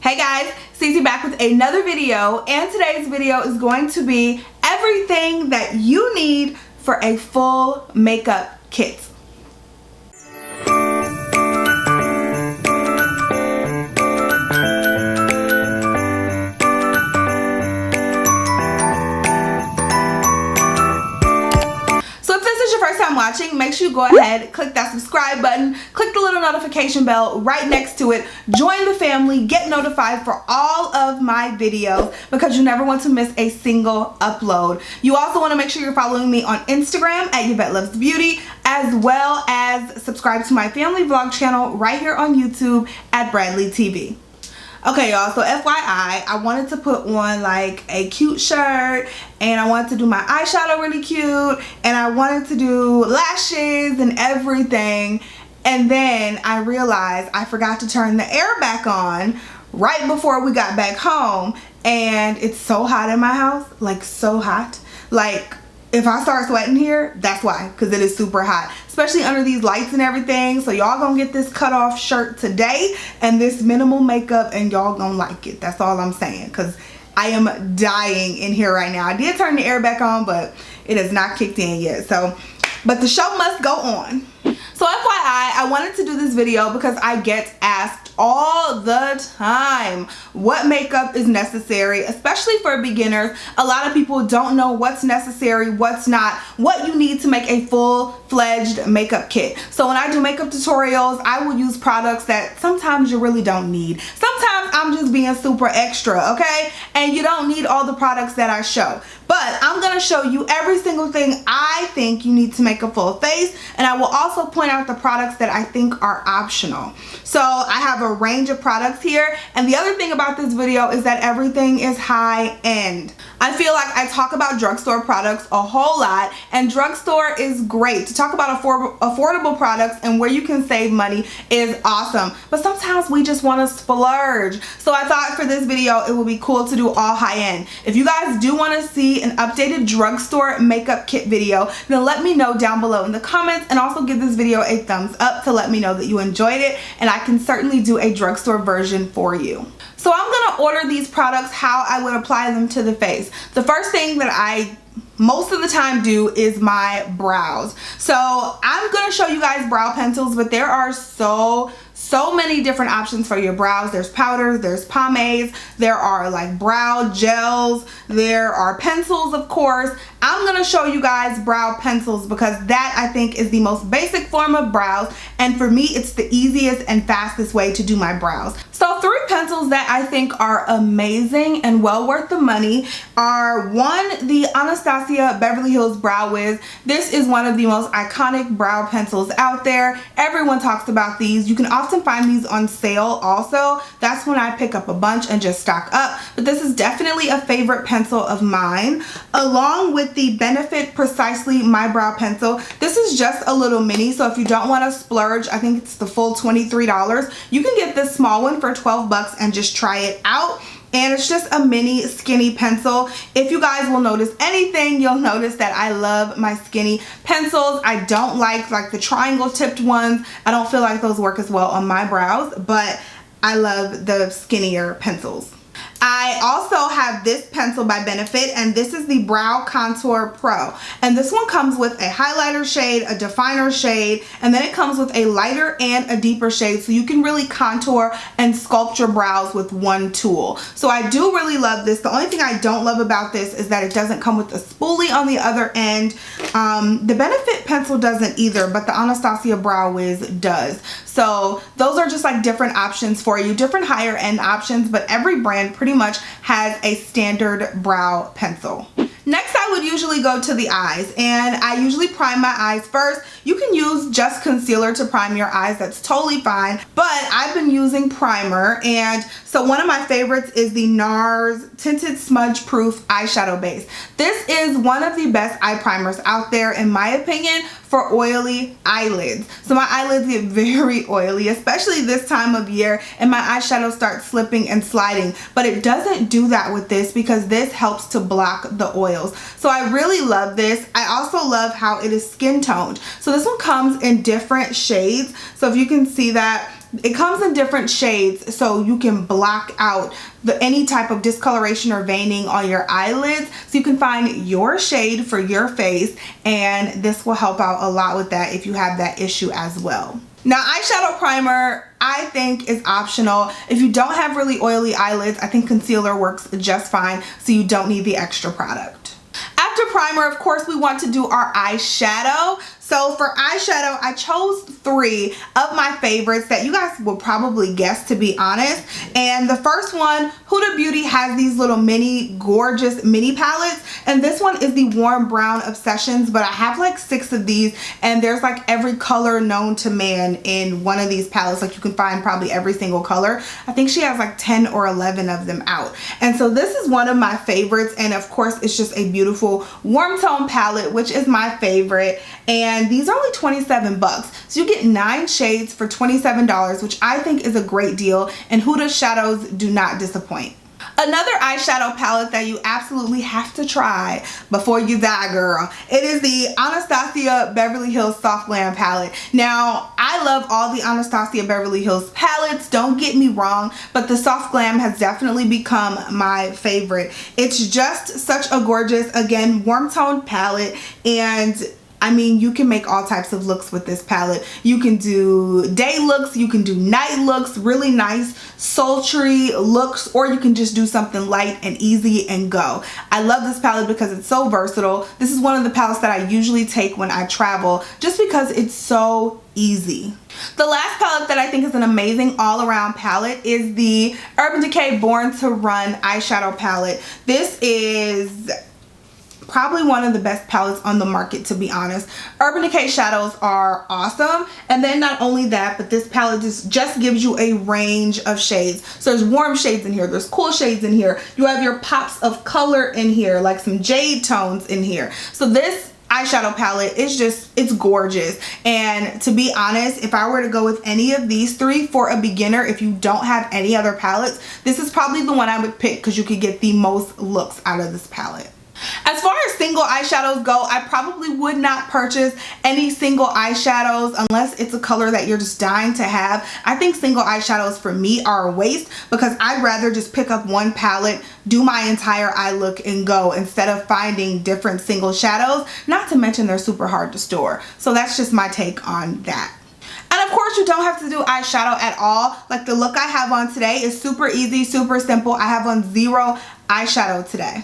Hey guys, Cece back with another video, and today's video is going to be everything that you need for a full makeup kit. Watching, make sure you go ahead, click that subscribe button, click the little notification bell right next to it, join the family, get notified for all of my videos because you never want to miss a single upload. You also want to make sure you're following me on Instagram at YvetteLuvsBeauty, as well as subscribe to my family vlog channel right here on YouTube at Bradley TV. Okay y'all, so FYI, I wanted to put on like a cute shirt, and I wanted to do my eyeshadow really cute, and I wanted to do lashes and everything, and then I realized I forgot to turn the air back on right before we got back home, and it's so hot in my house, like so hot. Like if I start sweating here, that's why, because it is super hot, especially under these lights and everything. So y'all gonna get this cut off shirt today and this minimal makeup, and y'all gonna like it. That's all I'm saying, because I am dying in here right now. I did turn the air back on, but it has not kicked in yet. So, but the show must go on. So FYI, I wanted to do this video because I get asked all the time what makeup is necessary, especially for beginners. A lot of people don't know what's necessary, what's not, what you need to make a full-fledged makeup kit. So when I do makeup tutorials, I will use products that sometimes you really don't need. Sometimes I'm just being super extra, okay? And you don't need all the products that I show. But I'm gonna show you every single thing I think you need to make a full face, and I will also point out the products that I think are optional. So I have a range of products here, and the other thing about this video is that everything is high end. I feel like I talk about drugstore products a whole lot, and drugstore is great. To talk about affordable products and where you can save money is awesome, but sometimes we just want to splurge. So I thought for this video it would be cool to do all high end. If you guys do want to see an updated drugstore makeup kit video, then let me know down below in the comments, and also give this video a thumbs up to let me know that you enjoyed it, and I can certainly do a drugstore version for you. So I'm gonna order these products how I would apply them to the face. The first thing that I most of the time do is my brows. So I'm gonna show you guys brow pencils, but there are so many different options for your brows. There's powders, there's pomades, there are like brow gels, there are pencils, of course. I'm gonna show you guys brow pencils because that I think is the most basic form of brows, and for me it's the easiest and fastest way to do my brows. So 3 pencils that I think are amazing and well worth the money are, one, the Anastasia Beverly Hills Brow Wiz. This is one of the most iconic brow pencils out there. Everyone talks about these. You can often find these on sale also. That's when I pick up a bunch and just stock up. But this is definitely a favorite pencil of mine, along with the Benefit Precisely My Brow Pencil. This is just a little mini, so if you don't want to splurge, I think it's the full $23. You can get this small one for 12 bucks and just try it out. And it's just a mini skinny pencil. If you guys will notice anything, you'll notice that I love my skinny pencils. I don't like the triangle tipped ones. I don't feel like those work as well on my brows, but I love the skinnier pencils. I also have this pencil by Benefit, and this is the Brow Contour Pro, and this one comes with a highlighter shade, a definer shade, and then it comes with a lighter and a deeper shade, so you can really contour and sculpt your brows with one tool. So I do really love this. The only thing I don't love about this is that it doesn't come with a spoolie on the other end. The Benefit pencil doesn't either, but the Anastasia Brow Wiz does. So those are just like different options for you, different higher end options, but every brand pretty much has a standard brow pencil. Next, I would usually go to the eyes, and I usually prime my eyes first. You can use just concealer to prime your eyes, that's totally fine, but I've been using primer, and so one of my favorites is the NARS Tinted Smudge Proof Eyeshadow Base. This is one of the best eye primers out there, in my opinion, for oily eyelids. So my eyelids get very oily, especially this time of year, and my eyeshadow starts slipping and sliding, but it doesn't do that with this because this helps to block the oils. So I really love this. I also love how it is skin toned. So this one comes in different shades. So if you can see that, it comes in different shades, so you can block out any type of discoloration or veining on your eyelids, so you can find your shade for your face, and this will help out a lot with that if you have that issue as well. Now, eyeshadow primer, I think, is optional. If you don't have really oily eyelids, I think concealer works just fine, so you don't need the extra product. After primer, of course, we want to do our eyeshadow. So for eyeshadow, I chose 3 of my favorites that you guys will probably guess, to be honest. And the first one, Huda Beauty has these little mini, gorgeous mini palettes. And this one is the Warm Brown Obsessions, but I have like 6 of these, and there's like every color known to man in one of these palettes. Like you can find probably every single color. I think she has like 10 or 11 of them out. And so this is one of my favorites, and of course it's just a beautiful warm tone palette, which is my favorite. And these are only 27 bucks. So you get 9 shades for $27, which I think is a great deal, and Huda's shadows do not disappoint. Another eyeshadow palette that you absolutely have to try before you die, girl, it is the Anastasia Beverly Hills Soft Glam palette. Now, I love all the Anastasia Beverly Hills palettes, don't get me wrong, but the Soft Glam has definitely become my favorite. It's just such a gorgeous, again, warm toned palette, and I mean, you can make all types of looks with this palette. You can do day looks, you can do night looks, really nice, sultry looks, or you can just do something light and easy and go. I love this palette because it's so versatile. This is one of the palettes that I usually take when I travel, just because it's so easy. The last palette that I think is an amazing all-around palette is the Urban Decay Born to Run eyeshadow palette. This is probably one of the best palettes on the market, to be honest. Urban Decay shadows are awesome, and then not only that, but this palette just gives you a range of shades. So there's warm shades in here, there's cool shades in here, you have your pops of color in here, like some jade tones in here. So this eyeshadow palette is just, it's gorgeous. And to be honest, if I were to go with any of these 3 for a beginner, if you don't have any other palettes, this is probably the one I would pick, because you could get the most looks out of this palette. As far as single eyeshadows go, I probably would not purchase any single eyeshadows unless it's a color that you're just dying to have. I think single eyeshadows for me are a waste, because I'd rather just pick up one palette, do my entire eye look, and go, instead of finding different single shadows. Not to mention they're super hard to store. So that's just my take on that. And of course, you don't have to do eyeshadow at all. Like the look I have on today is super easy, super simple. I have on 0 eyeshadow today.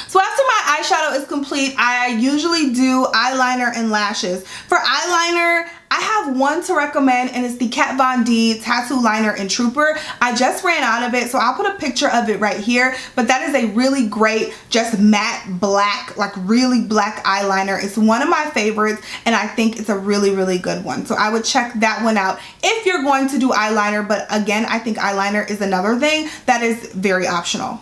So after my eyeshadow is complete, I usually do eyeliner and lashes. For eyeliner, I have one to recommend, and it's the Kat Von D Tattoo Liner in Trooper. I just ran out of it, so I'll put a picture of it right here. But that is a really great, just matte black, like really black eyeliner. It's one of my favorites, and I think it's a really, really good one. So I would check that one out if you're going to do eyeliner. But again, I think eyeliner is another thing that is very optional.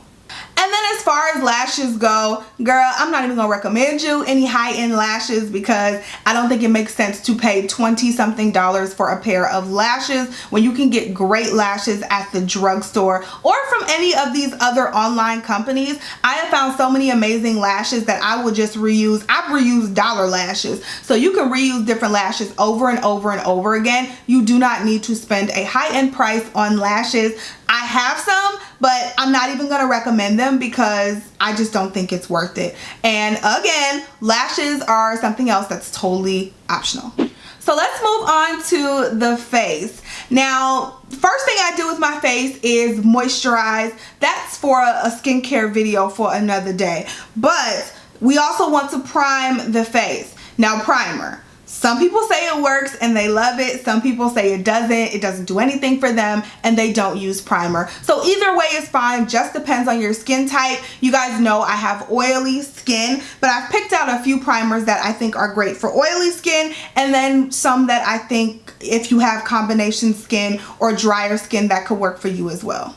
And then as far as lashes go, girl, I'm not even gonna recommend you any high-end lashes, because I don't think it makes sense to pay $20-something for a pair of lashes when you can get great lashes at the drugstore or from any of these other online companies. I have found so many amazing lashes that I will just reuse. I've reused dollar lashes. So you can reuse different lashes over and over and over again. You do not need to spend a high-end price on lashes. I have some, but I'm not even going to recommend them because I just don't think it's worth it. And again, lashes are something else that's totally optional. So let's move on to the face. Now, first thing I do with my face is moisturize. That's for a skincare video for another day. But we also want to prime the face. Now, primer. Some people say it works and they love it. Some people say it doesn't do anything for them, and they don't use primer. So either way is fine, just depends on your skin type. You guys know I have oily skin, but I've picked out a few primers that I think are great for oily skin, and then some that I think if you have combination skin or drier skin, that could work for you as well.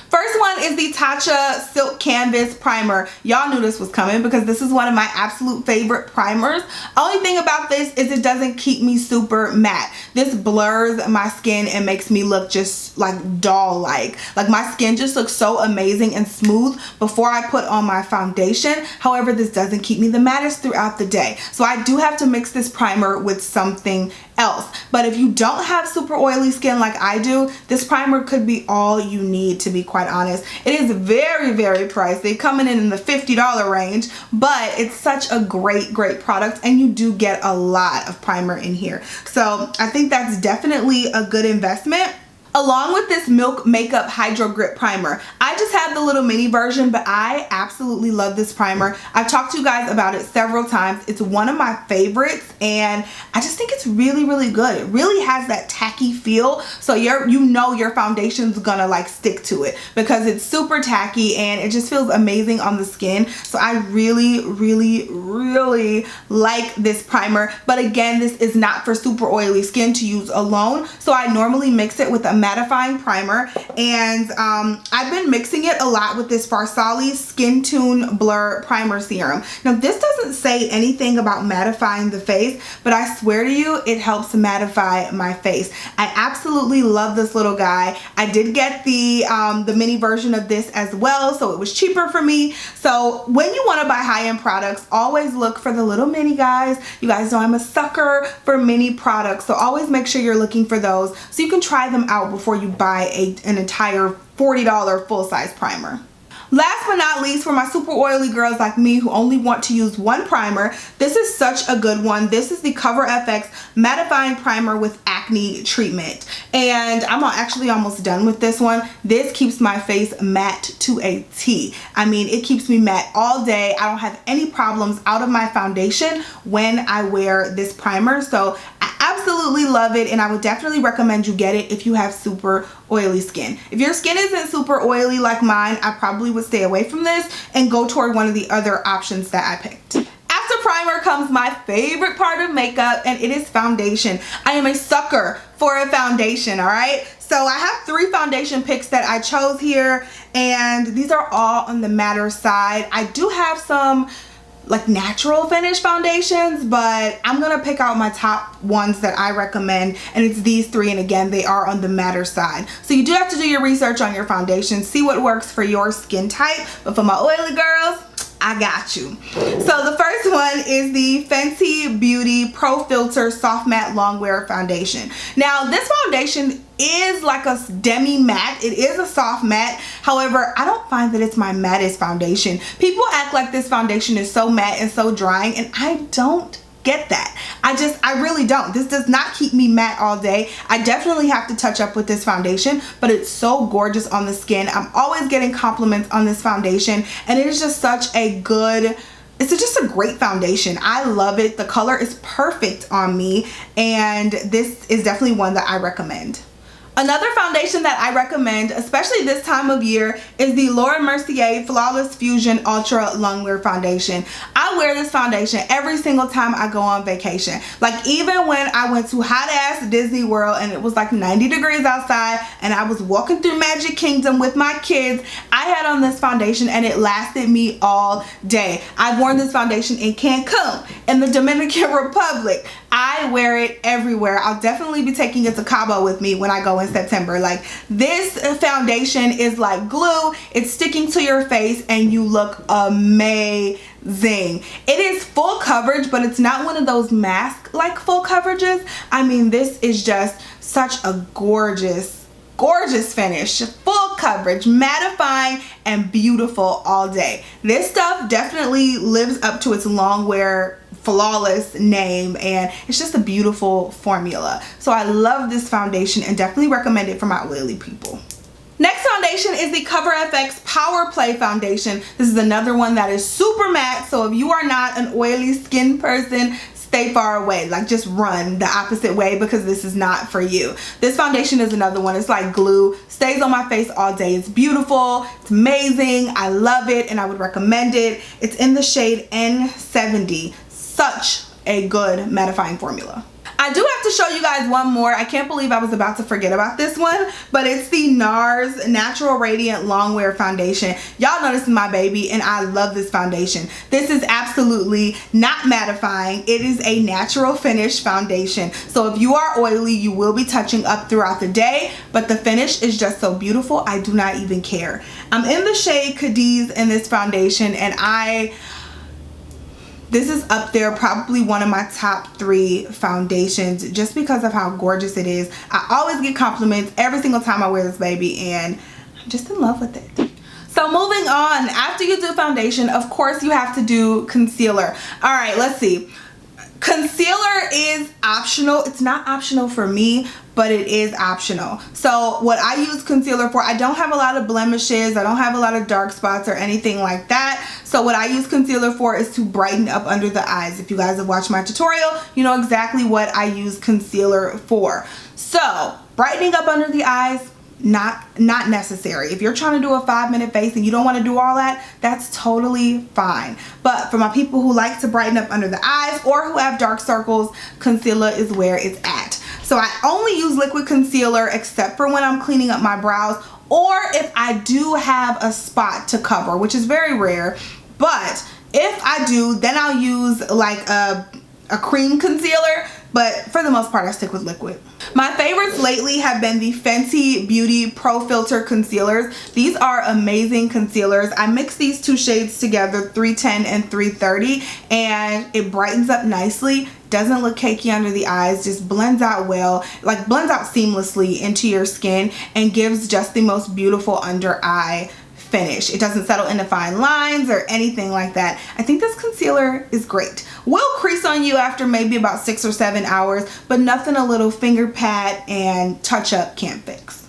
First one is the Tatcha Silk Canvas Primer. Y'all knew this was coming because this is one of my absolute favorite primers. Only thing about this is it doesn't keep me super matte. This blurs my skin and makes me look just like doll-like. Like my skin just looks so amazing and smooth before I put on my foundation. However, this doesn't keep me the mattest throughout the day. So I do have to mix this primer with something else. But if you don't have super oily skin like I do, this primer could be all you need, to be quite honest. It is very, very pricey, coming in the $50 range, but it's such a great product, and you do get a lot of primer in here. So I think that's definitely a good investment. Along with this Milk Makeup Hydro Grip Primer. I just have the little mini version, but I absolutely love this primer. I've talked to you guys about it several times. It's one of my favorites, and I just think it's really, really good. It really has that tacky feel, so you know your foundation's gonna like stick to it because it's super tacky and it just feels amazing on the skin. So I really, really, really like this primer. But again, this is not for super oily skin to use alone, so I normally mix it with a mattifying primer, and I've been mixing it a lot with this Farsali Skin Tune Blur Primer Serum. Now this doesn't say anything about mattifying the face, but I swear to you it helps mattify my face. I absolutely love this little guy. I did get the mini version of this as well, so it was cheaper for me. So when you want to buy high-end products, always look for the little mini guys. You guys know I'm a sucker for mini products, so always make sure you're looking for those so you can try them out before you buy an entire $40 full-size primer. Last but not least, for my super oily girls like me who only want to use one primer, this is such a good one. This is the CoverFX Mattifying Primer with Acne Treatment. And I'm actually almost done with this one. This keeps my face matte to a T. I mean, it keeps me matte all day. I don't have any problems out of my foundation when I wear this primer. So I absolutely love it, and I would definitely recommend you get it if you have super oily skin. If your skin isn't super oily like mine, I probably would stay away from this and go toward one of the other options that I picked. After primer comes my favorite part of makeup, and it is foundation. I am a sucker for a foundation, all right? So I have 3 foundation picks that I chose here, and these are all on the matter side. I do have some like natural finish foundations, but I'm gonna pick out my top ones that I recommend, and it's these 3, and again, they are on the matter side. So you do have to do your research on your foundation, see what works for your skin type, but for my oily girls, I got you. So the first one is the Fenty Beauty Pro Filter Soft Matte Long Wear Foundation. Now this foundation is like a demi matte. It is a soft matte. However, I don't find that it's my mattest foundation. People act like this foundation is so matte and so drying, and I don't get that. I really don't. This does not keep me matte all day. I definitely have to touch up with this foundation, but it's so gorgeous on the skin. I'm always getting compliments on this foundation, and it is just such a good, it's just a great foundation. I love it. The color is perfect on me, and this is definitely one that I recommend. Another foundation that I recommend, especially this time of year, is the Laura Mercier Flawless Fusion Ultra Longwear Foundation. I wear this foundation every single time I go on vacation. Like even when I went to hot ass Disney World and it was like 90 degrees outside and I was walking through Magic Kingdom with my kids, I had on this foundation and it lasted me all day. I've worn this foundation in Cancun, in the Dominican Republic. I wear it everywhere. I'll definitely be taking it to Cabo with me when I go in September. Like this foundation is like glue. It's sticking to your face and you look amazing. It is full coverage, but it's not one of those mask like full coverages. I mean, this is just such a gorgeous finish, full coverage, mattifying, and beautiful all day. This stuff definitely lives up to its long wear flawless name, and it's just a beautiful formula. So I love this foundation and definitely recommend it for my oily people. Next foundation is the CoverFX Powerplay Foundation. This is another one that is super matte, so if you are not an oily skin person, stay far away. Like just run the opposite way because this is not for you. This foundation is another one. It's like glue, stays on my face all day. It's beautiful, it's amazing, I love it, and I would recommend it. It's in the shade N70. Such a good mattifying formula. I do have to show you guys one more. I can't believe I was about to forget about this one, but it's the NARS Natural Radiant Longwear Foundation. Y'all know this is my baby, and I love this foundation. This is absolutely not mattifying. It is a natural finish foundation. So if you are oily, you will be touching up throughout the day, but the finish is just so beautiful, I do not even care. I'm in the shade Cadiz in this foundation, and This is up there, probably one of my top 3 foundations, just because of how gorgeous it is. I always get compliments every single time I wear this baby, and I'm just in love with it. So moving on, after you do foundation, of course you have to do concealer. All right, let's see. Concealer is optional. It's not optional for me, but it is optional. So what I use concealer for, I don't have a lot of blemishes, I don't have a lot of dark spots or anything like that. So what I use concealer for is to brighten up under the eyes. If you guys have watched my tutorial, you know exactly what I use concealer for. So brightening up under the eyes, not necessary. If you're trying to do a 5-minute face and you don't want to do all that, that's totally fine. But for my people who like to brighten up under the eyes or who have dark circles, concealer is where it's at. So I only use liquid concealer except for when I'm cleaning up my brows, or if I do have a spot to cover, which is very rare. But if I do, then I'll use like a cream concealer, but for the most part I stick with liquid. My favorites lately have been the Fenty Beauty Pro Filter concealers. These are amazing concealers. I mix these 2 shades together, 310 and 330, and it brightens up nicely, doesn't look cakey under the eyes, just blends out well, like blends out seamlessly into your skin and gives just the most beautiful under eye finish. It doesn't settle into fine lines or anything like that. I think this concealer is great. Will crease on you after maybe about 6 or 7 hours, but nothing a little finger pat and touch up can't fix.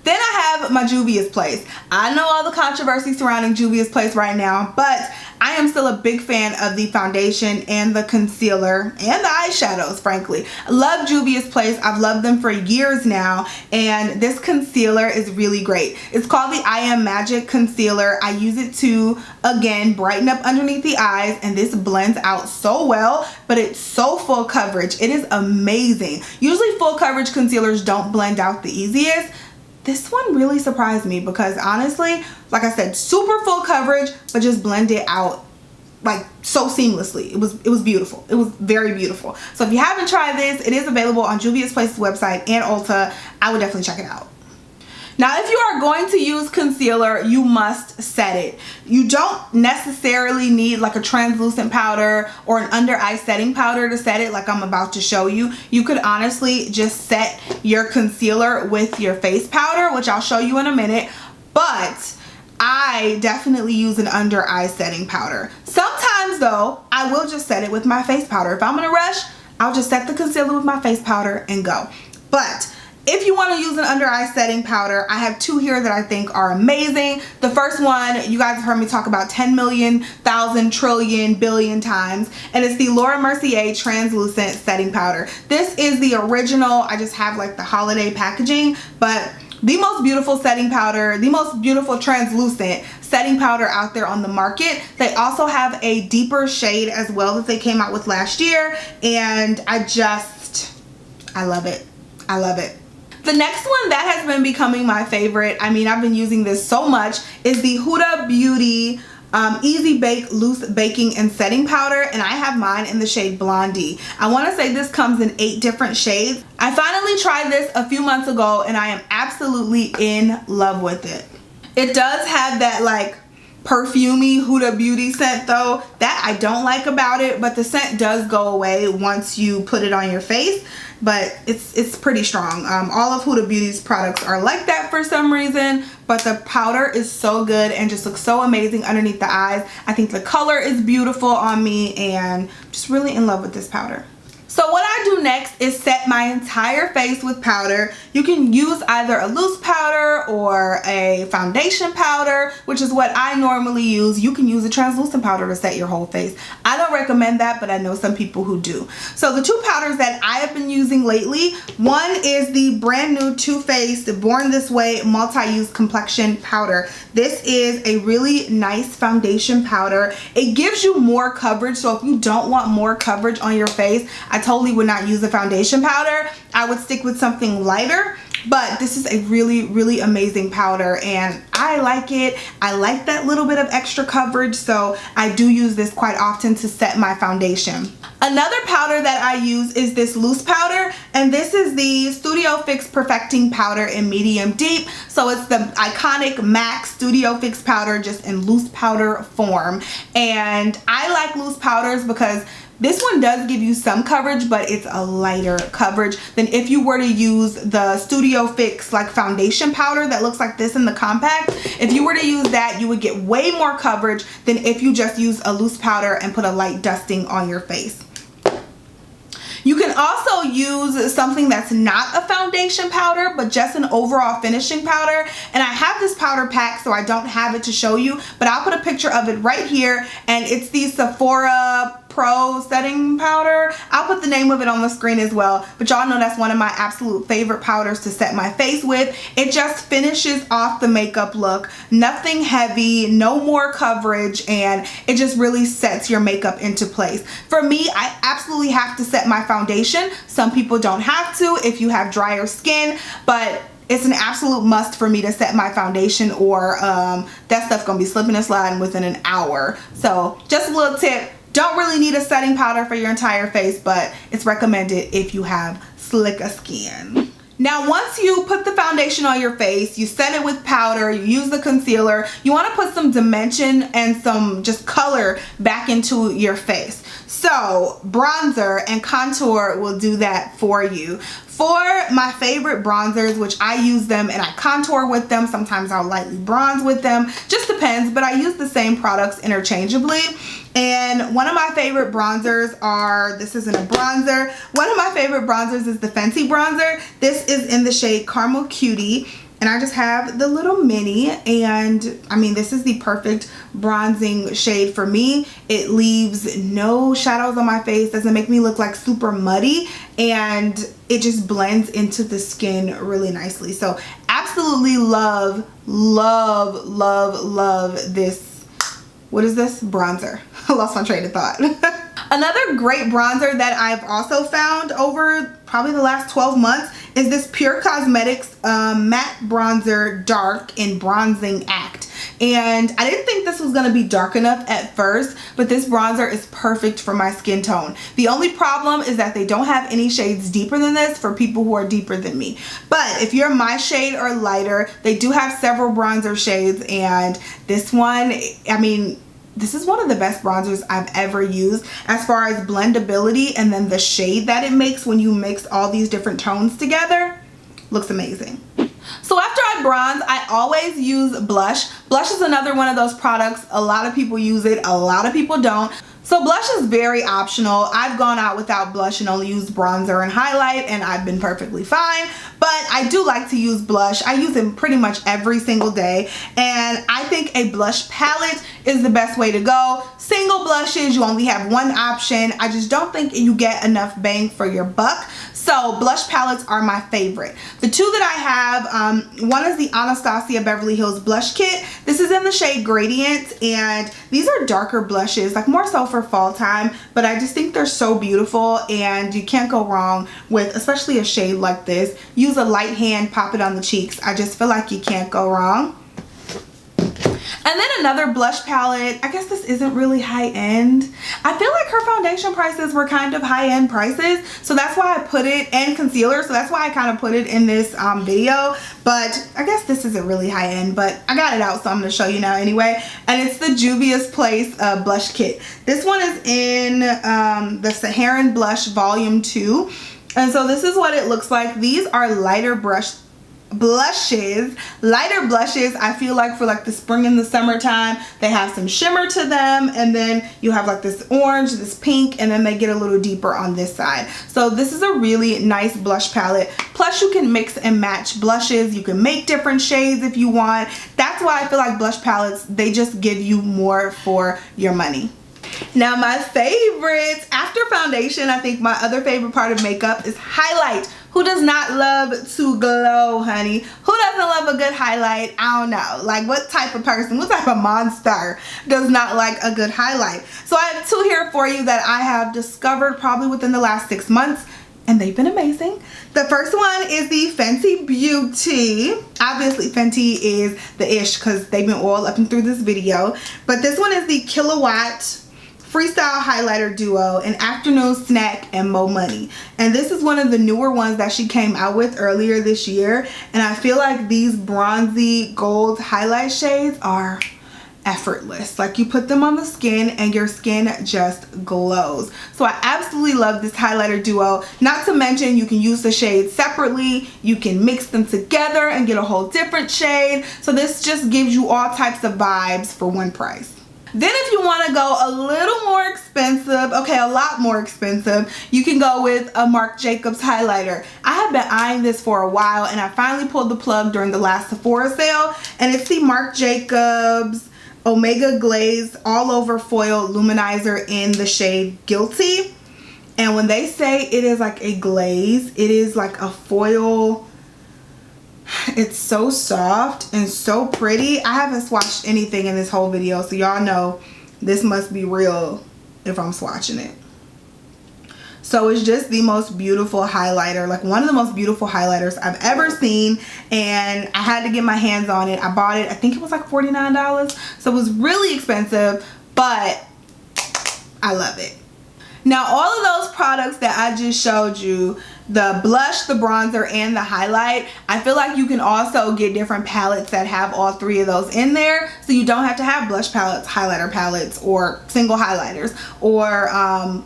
Then I have my Juvia's Place. I know all the controversy surrounding Juvia's Place right now, but I am still a big fan of the foundation and the concealer and the eyeshadows, frankly. I love Juvia's Place. I've loved them for years now, and this concealer is really great. It's called the I Am Magic Concealer. I use it to, again, brighten up underneath the eyes, and this blends out so well, but it's so full coverage. It is amazing. Usually full coverage concealers don't blend out the easiest. This one really surprised me because honestly, like I said, super full coverage, but just blended out like so seamlessly. It was beautiful. It was very beautiful. So if you haven't tried this, it is available on Juvia's Place's website and Ulta. I would definitely check it out. Now, if you are going to use concealer, you must set it. You don't necessarily need like a translucent powder or an under eye setting powder to set it like I'm about to show you. You could honestly just set your concealer with your face powder, which I'll show you in a minute. But I definitely use an under eye setting powder. Sometimes though, I will just set it with my face powder. If I'm in a rush, I'll just set the concealer with my face powder and go. But if you want to use an under eye setting powder, I have 2 here that I think are amazing. The first one, you guys have heard me talk about 10 million, 1,000, trillion, billion times, and it's the Laura Mercier Translucent Setting Powder. This is the original. I just have like the holiday packaging, but the most beautiful setting powder, the most beautiful translucent setting powder out there on the market. They also have a deeper shade as well that they came out with last year, and I love it. I love it. The next one that has been becoming my favorite, I mean, I've been using this so much, is the Huda Beauty Easy Bake Loose Baking and Setting Powder, and I have mine in the shade Blondie. I want to say this comes in 8 different shades. I finally tried this a few months ago, and I am absolutely in love with it. It does have that like perfumey Huda Beauty scent though. That I don't like about it, but the scent does go away once you put it on your face. But it's pretty strong. All of Huda Beauty's products are like that for some reason, but the powder is so good and just looks so amazing underneath the eyes. I think the color is beautiful on me, and just really in love with this powder. So what I do next is set my entire face with powder. You can use either a loose powder or a foundation powder, which is what I normally use. You can use a translucent powder to set your whole face. I don't recommend that, but I know some people who do. So the 2 powders that I have been using lately, one is the brand new Too Faced Born This Way Multi-Use Complexion Powder. This is a really nice foundation powder. It gives you more coverage, so if you don't want more coverage on your face, I totally would not use a foundation powder. I would stick with something lighter. but this is a really amazing powder and I like it. I like that little bit of extra coverage, so I do use this quite often to set my foundation. Another powder that I use is this loose powder, and this is the Studio Fix Perfecting Powder in medium deep. So it's the iconic MAC Studio Fix powder, just in loose powder form. And I like loose powders because this one does give you some coverage, but it's a lighter coverage than if you were to use the Studio Fix like foundation powder that looks like this in the compact. If you were to use that, you would get way more coverage than if you just use a loose powder and put a light dusting on your face. You can also use something that's not a foundation powder, but just an overall finishing powder. And I have this powder pack, so I don't have it to show you, but I'll put a picture of it right here. And it's the Sephora Pro setting powder. I'll put the name of it on the screen as well, but y'all know that's one of my absolute favorite powders to set my face with. It just finishes off the makeup look, nothing heavy, no more coverage, and it just really sets your makeup into place. For me, I absolutely have to set my foundation. Some people don't have to if you have drier skin, but it's an absolute must for me to set my foundation, or that stuff's gonna be slipping and sliding within an hour. So just a little tip. Don't really need a setting powder for your entire face, but it's recommended if you have slicker skin. Now, once you put the foundation on your face, you set it with powder, you use the concealer, you want to put some dimension and some just color back into your face. So bronzer and contour will do that for you. For my favorite bronzers, which I use them and I contour with them, sometimes I'll lightly bronze with them, just depends, but I use the same products interchangeably. And one of my favorite bronzers are, this isn't a bronzer, one of my favorite bronzers is the Fenty bronzer. This is in the shade Caramel Cutie, and I just have the little mini, and I mean, this is the perfect bronzing shade for me. It leaves no shadows on my face, doesn't make me look like super muddy, and it just blends into the skin really nicely. So absolutely love this, what is this? Bronzer. I lost my train of thought. Another great bronzer that I've also found over probably the last 12 months is this Pure Cosmetics Matte Bronzer Dark in Bronzing Act. And I didn't think this was going to be dark enough at first, but this bronzer is perfect for my skin tone. The only problem is that they don't have any shades deeper than this for people who are deeper than me. But if you're my shade or lighter, they do have several bronzer shades, and this one, I mean, this is one of the best bronzers I've ever used as far as blendability, and then the shade that it makes when you mix all these different tones together. Looks amazing. So after I bronze, I always use blush. Blush is another one of those products. A lot of people use it, a lot of people don't. So blush is very optional. I've gone out without blush and only used bronzer and highlight, and I've been perfectly fine. But I do like to use blush. I use it pretty much every single day, and I think a blush palette is the best way to go. Single blushes, you only have one option. I just don't think you get enough bang for your buck. So blush palettes are my favorite. The two that I have, one is the Anastasia Beverly Hills Blush Kit. This is in the shade Gradient, and these are darker blushes, like more so for fall time, but I just think they're so beautiful, and you can't go wrong with especially a shade like this. Use a light hand, pop it on the cheeks. I just feel like you can't go wrong. And then another blush palette, I guess this isn't really high-end. I feel like her foundation prices were kind of high-end prices, so that's why I put it, and concealer, so that's why I kind of put it in this video. But I guess this isn't really high-end, but I got it out, so I'm going to show you now anyway. And it's the Juvia's Place blush kit. This one is in the Saharan Blush Volume 2. And so this is what it looks like. These are lighter blushes, lighter blushes. I feel like for like the spring and the summertime, they have some shimmer to them, and then you have like this orange, this pink, and then they get a little deeper on this side. So this is a really nice blush palette. Plus you can mix and match blushes. You can make different shades if you want. That's why I feel like blush palettes, they just give you more for your money. Now my favorites, after foundation, I think my other favorite part of makeup is highlight. Who does not love to glow, honey? Who doesn't love a good highlight? I don't know. Like, what type of person, what type of monster does not like a good highlight? So I have two here for you that I have discovered probably within the last 6 months. and they've been amazing. The first one is the Fenty Beauty. Obviously Fenty is the ish because they've been all up and through this video. But this one is the Kilowatt Freestyle Highlighter Duo in Afternoon Snack and Mo Money. And this is one of the newer ones that she came out with earlier this year. And I feel like these bronzy gold highlight shades are effortless. Like, you put them on the skin and your skin just glows. So I absolutely love this highlighter duo. Not to mention you can use the shades separately, you can mix them together and get a whole different shade. So this just gives you all types of vibes for one price. Then if you want to go a little more expensive, okay, a lot more expensive, you can go with a Marc Jacobs highlighter. I have been eyeing this for a while and I finally pulled the plug during the last Sephora sale, and it's the Marc Jacobs Omega Glaze All Over Foil Luminizer in the shade Guilty. And when they say it is like a glaze, it is like a foil. It's so soft and so pretty. I haven't swatched anything in this whole video, so y'all know this must be real if I'm swatching it. So it's just the most beautiful highlighter, like one of the most beautiful highlighters I've ever seen, and I had to get my hands on it. I bought it, I think it was like $49, so it was really expensive, but I love it. Now all of those products that I just showed you, the blush, the bronzer, and the highlight, I feel like you can also get different palettes that have all three of those in there, so you don't have to have blush palettes, highlighter palettes, or single highlighters, or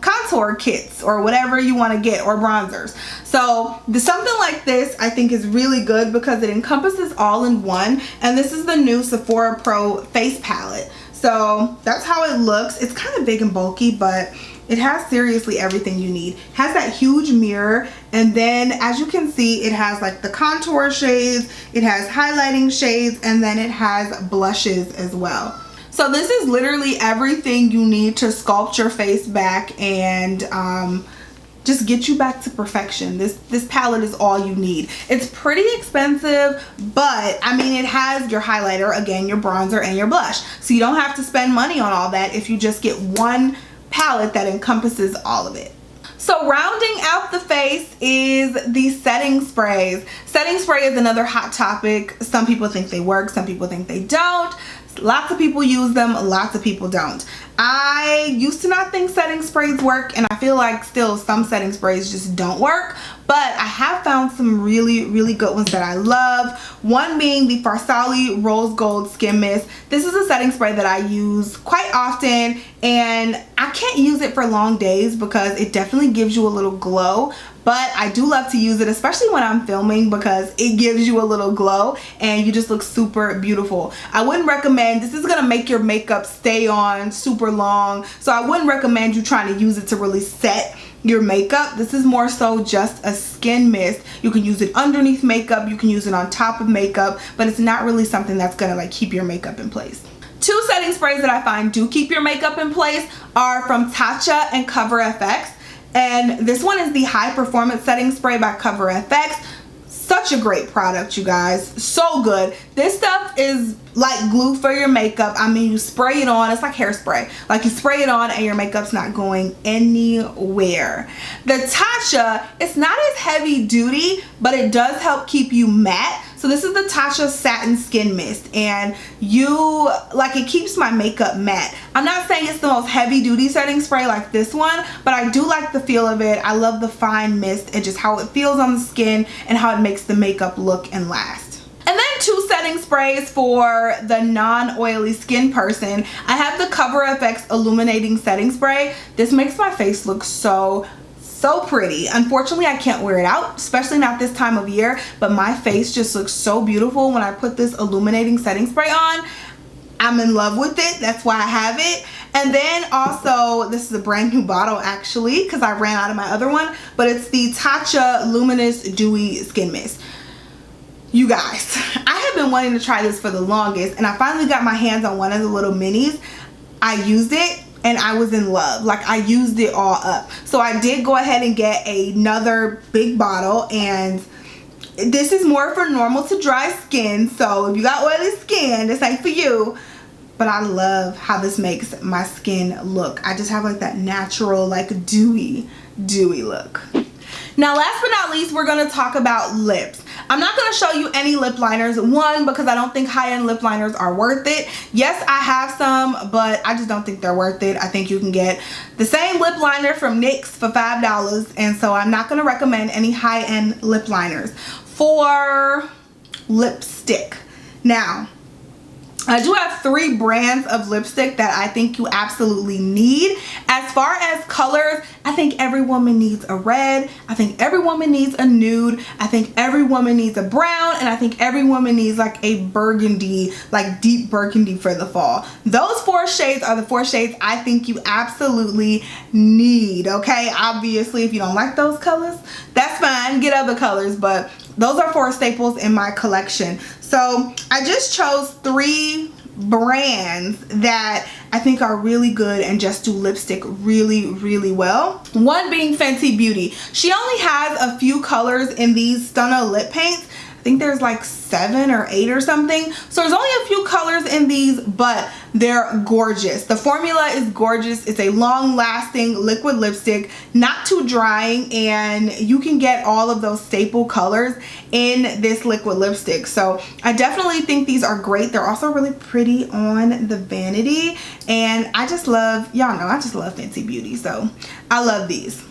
contour kits, or whatever you want to get, or bronzers. So something like this I think is really good because it encompasses all in one, and this is the new Sephora Pro face palette. So that's how it looks. It's kind of big and bulky, but it has seriously everything you need. It has that huge mirror, and then as you can see, it has like the contour shades, it has highlighting shades, and then it has blushes as well. So this is literally everything you need to sculpt your face back and just get you back to perfection. This palette is all you need. It's pretty expensive, but I mean, it has your highlighter, again, your bronzer, and your blush. So you don't have to spend money on all that if you just get one palette that encompasses all of it. So rounding out the face is the setting sprays. Setting spray is another hot topic. Some people think they work, some people think they don't. Lots of people use them, lots of people don't. I used to not think setting sprays work, and I feel like still some setting sprays just don't work, but I have found some really good ones that I love. One being the Farsali Rose Gold Skin Mist. This is a setting spray that I use quite often, and I can't use it for long days because it definitely gives you a little glow, but I do love to use it, especially when I'm filming, because it gives you a little glow and you just look super beautiful. I wouldn't recommend, this is gonna make your makeup stay on super long, so I wouldn't recommend you trying to use it to really set your makeup. This is more so just a skin mist. You can use it underneath makeup, you can use it on top of makeup, but it's not really something that's gonna like keep your makeup in place. Two setting sprays that I find do keep your makeup in place are from Tatcha and CoverFX. And this one is the High Performance Setting Spray by CoverFX. Such a great product, you guys. So good. This stuff is like glue for your makeup. I mean, you spray it on, it's like hairspray. Like, you spray it on and your makeup's not going anywhere. The Tatcha, it's not as heavy duty, but it does help keep you matte. So this is the Tatcha Satin Skin Mist, and it keeps my makeup matte. I'm not saying it's the most heavy duty setting spray like this one, but I do like the feel of it. I love the fine mist and just how it feels on the skin and how it makes the makeup look and last. And then two setting sprays for the non-oily skin person. I have the CoverFX Illuminating Setting Spray. This makes my face look so pretty. Unfortunately, I can't wear it out, especially not this time of year, but my face just looks so beautiful when I put this illuminating setting spray on. I'm in love with it. That's why I have it. And then also, this is a brand new bottle actually, because I ran out of my other one, but it's the Tatcha Luminous Dewy Skin Mist. You guys, I have been wanting to try this for the longest, and I finally got my hands on one of the little minis. I used it and I was in love. Like, I used it all up. So I did go ahead and get another big bottle, and this is more for normal to dry skin. So if you got oily skin, this ain't for you. But I love how this makes my skin look. I just have like that natural, like dewy look. Now last but not least, we're going to talk about lips. I'm not going to show you any lip liners. One, because I don't think high-end lip liners are worth it. Yes, I have some, but I just don't think they're worth it. I think you can get the same lip liner from NYX for $5, and so I'm not going to recommend any high-end lip liners. For lipstick, now I do have 3 brands of lipstick that I think you absolutely need. As far as colors, I think every woman needs a red. I think every woman needs a nude. I think every woman needs a brown. And I think every woman needs like a burgundy, like deep burgundy for the fall. Those 4 shades are the 4 shades I think you absolutely need, okay? Obviously, if you don't like those colors, that's fine. Get other colors, but those are 4 staples in my collection. So I just chose 3 brands that I think are really good and just do lipstick really well. One being Fenty Beauty. She only has a few colors in these Stunner lip paints. I think there's like 7 or 8 or something. So there's only a few colors in these, but they're gorgeous. The formula is gorgeous. It's a long-lasting liquid lipstick, not too drying, and you can get all of those staple colors in this liquid lipstick. So I definitely think these are great. They're also really pretty on the vanity, and I just love, y'all know, I just love Fenty Beauty, so I love these.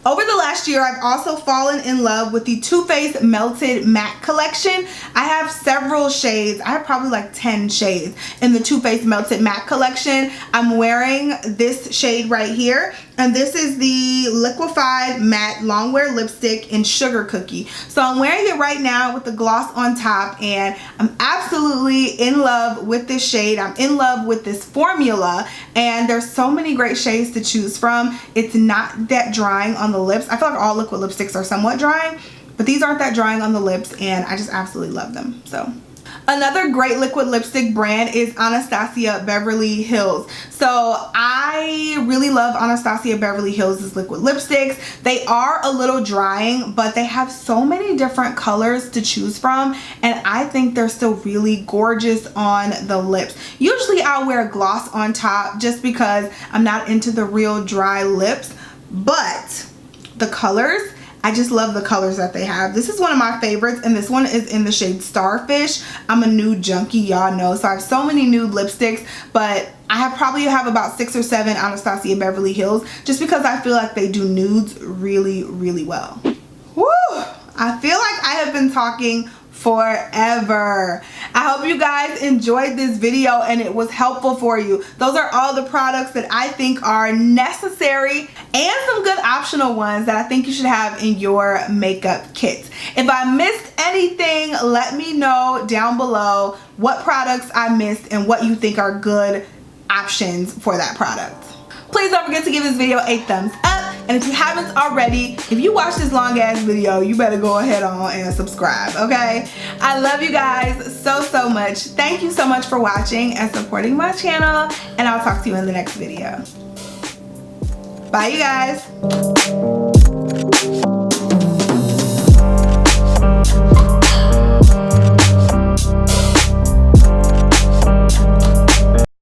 Over the last year, I've also fallen in love with the Too Faced Melted Matte collection. I have several shades. I have probably like 10 shades in the Too Faced Melted Matte collection. I'm wearing this shade right here, and this is the Liquefied Matte Longwear Lipstick in Sugar Cookie. So I'm wearing it right now with the gloss on top, and I'm absolutely in love with this shade. I'm in love with this formula, and there's so many great shades to choose from. It's not that drying on the lips. I feel like all liquid lipsticks are somewhat drying, but these aren't that drying on the lips, and I just absolutely love them. So another great liquid lipstick brand is Anastasia Beverly Hills. So I really love Anastasia Beverly Hills' liquid lipsticks. They are a little drying, but they have so many different colors to choose from, and I think they're still really gorgeous on the lips. Usually I'll wear gloss on top just because I'm not into the real dry lips, but the colors, I just love the colors that they have. This is one of my favorites, and this one is in the shade Starfish. I'm a nude junkie, y'all know, so I have so many nude lipsticks, but I probably have about 6 or 7 Anastasia Beverly Hills just because I feel like they do nudes really well. Woo! I feel like I have been talking forever. I hope you guys enjoyed this video and it was helpful for you. Those are all the products that I think are necessary and some good optional ones that I think you should have in your makeup kit. If I missed anything, let me know down below what products I missed and what you think are good options for that product. Please don't forget to give this video a thumbs up, and if you haven't already, if you watch this long ass video, you better go ahead on and subscribe, okay? I love you guys so much. Thank you so much for watching and supporting my channel, and I'll talk to you in the next video. Bye, you guys.